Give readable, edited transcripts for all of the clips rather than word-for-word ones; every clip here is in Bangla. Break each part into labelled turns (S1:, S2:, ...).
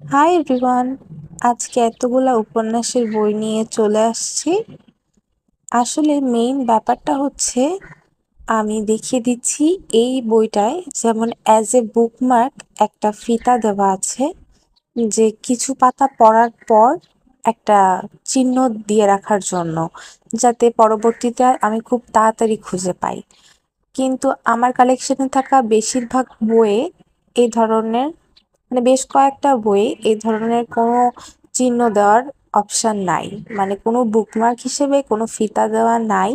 S1: হাই এভরিওয়ান, আজকে এতগুলা উপন্যাসের বই নিয়ে চলে আসছি। আসলে মেইন ব্যাপারটা হচ্ছে আমি দেখিয়ে দিচ্ছি এই বইটায় যেমন অ্যাজ এ বুকমার্ক একটা ফিতা দেওয়া আছে, যে কিছু পাতা পড়ার পর একটা চিহ্ন দিয়ে রাখার জন্য, যাতে পরবর্তীতে আমি খুব তাড়াতাড়ি খুঁজে পাই। কিন্তু আমার কালেকশনে থাকা বেশিরভাগ বইয়ে এই ধরনের বেশ কয়েকটা বই এই ধরনের কোনো চিহ্ন দেওয়ার অপশন নাই, মানে কোনো বুকমার্ক হিসেবে কোনো ফিতা দেওয়া নাই।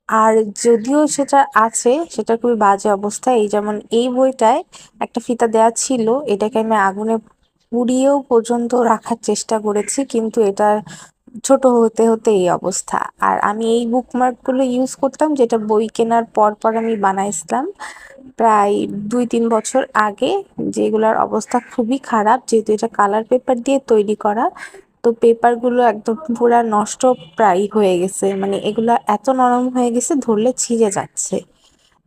S1: আর যদিও সেটা আছে, সেটা খুবই বাজে অবস্থায়। এই যেমন এই বইটায় একটা ফিতা দেওয়া ছিল, এটাকে আমি আগুনে পুড়িয়েও পর্যন্ত রাখার চেষ্টা করেছি, কিন্তু এটা ছোট হতে হতে এই অবস্থা। আর আমি এই বুকমার্ক গুলো ইউজ করতাম, যেটা বই কেনার পর পর আমি বানাইছিলাম প্রায় 2-3 বছর আগে, যেগুলোর অবস্থা খুবই খারাপ, যেহেতু এটা কালার পেপার দিয়ে তৈরি করা। তো পেপার গুলো একদম পুরা নষ্ট প্রায় হয়ে গেছে, মানে এগুলা এত নরম হয়ে গেছে ধরলে ছিঁড়ে যাচ্ছে।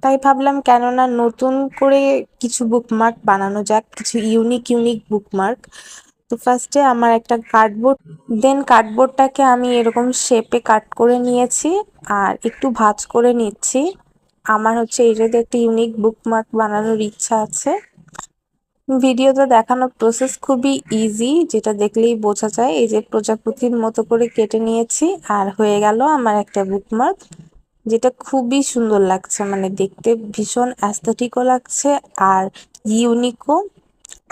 S1: তাই ভাবলাম কেননা নতুন করে কিছু বুকমার্ক বানানো যাক, কিছু ইউনিক ইউনিক বুকমার্ক। তো ফার্স্টে আমার একটা কার্ডবোর্ড, দেন কার্ডবোর্ডটাকে আমি এরকম শেপে কাট করে নিয়েছি আর একটু ভাঁজ করে নিচ্ছি। আমার হচ্ছে এটাতে একটা ইউনিক বুকমার্ক বানানোর ইচ্ছা আছে। ভিডিওতে দেখানো প্রসেস খুবই ইজি, যেটা দেখলেই বোঝা যায়। এই যে প্রজাপতির মতো করে কেটে নিয়েছি আর হয়ে গেল আমার একটা বুকমার্ক, যেটা খুবই সুন্দর লাগছে, মানে দেখতে ভীষণ অ্যাস্থেটিকও লাগছে আর ইউনিকও।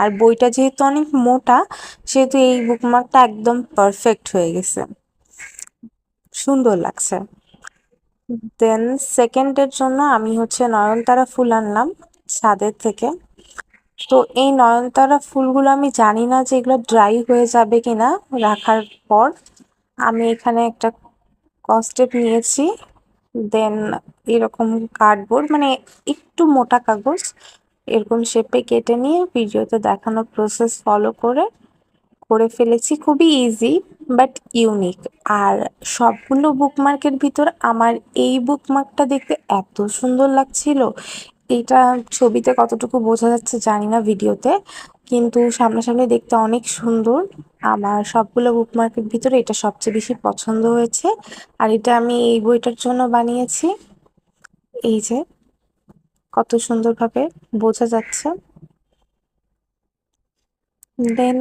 S1: আর বইটা যেহেতু অনেক মোটা, সেহেতু এই বুকমার্কটা একদম পারফেক্ট হয়ে গেছে, সুন্দর লাগছে। দেন সেকেন্ডের জন্য আমি হচ্ছে নয়নতারা ফুল আনলাম ছাদের থেকে। তো এই নয়নতারা ফুলগুলো আমি জানি না যে এগুলো ড্রাই হয়ে যাবে কিনা রাখার পর। আমি এখানে একটা কস্টেপ নিয়েছি, দেন এরকম কার্ডবোর্ড, মানে একটু মোটা কাগজ, এরকম শেপে কেটে নিয়ে ভিডিওতে দেখানো প্রসেস ফলো করে করে ফেলেছি। খুবই ইজি বাট ইউনিক। আর সবগুলো বুকমার্কের ভিতর আমার এই বুকমার্কটা দেখতে এত সুন্দর লাগছিল। এটা ছবিতে কতটুকু বোঝা যাচ্ছে জানি না ভিডিওতে, কিন্তু সামনাসামনি দেখতে অনেক সুন্দর। আমার সবগুলো বুকমার্কের ভিতরে এটা সবচেয়ে বেশি পছন্দ হয়েছে। আর এটা আমি এই বইটার জন্য বানিয়েছি। এই যে কত সুন্দরভাবে বোঝা যাচ্ছে। দেন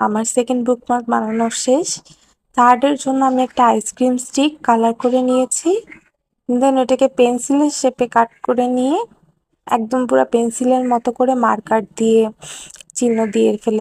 S1: আমার সেকেন্ড বুকমার্ক বানানো শেষ। থার্ডের জন্য আমি একটা আইসক্রিম স্টিক কালার করে নিয়েছি, দেন ওটাকে পেন্সিলের শেপে কাট করে নিয়ে একদম পুরো পেন্সিলের মতো করে মার্কার দিয়ে চিহ্ন দিয়ে ফেলে